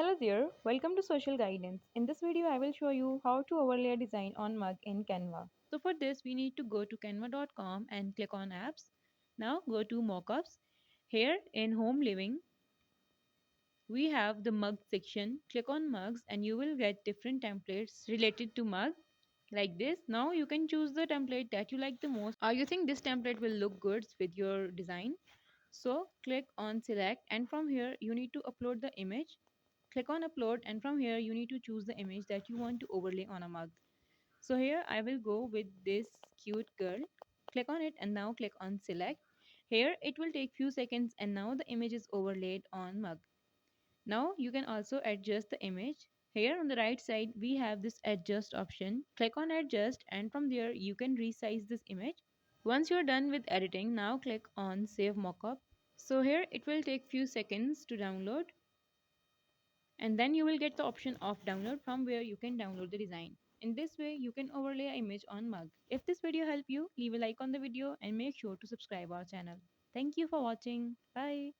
Hello there, welcome to Social Guidance. In this video, I will show you how to overlay a design on mug in Canva. So for this, we need to go to canva.com and click on apps. Now go to mockups. Here in home living, we have the mug section. Click on mugs and you will get different templates related to mug like this. Now you can choose the template that you like the most or you think this template will look good with your design. So click on select and from here you need to upload the image. Click on upload and from here you need to choose the image that you want to overlay on a mug. So here I will go with this cute girl. Click on it and now click on select. Here it will take few seconds and now the image is overlaid on mug. Now you can also adjust the image. Here on the right side we have this adjust option. Click on adjust and from there you can resize this image. Once you're done with editing, now click on save mockup. So here it will take few seconds to download and then you will get the option of download from where you can download the design. In this way you can overlay an image on mug. If this video helped you, leave a like on the video and make sure to subscribe our channel. Thank you for watching. Bye.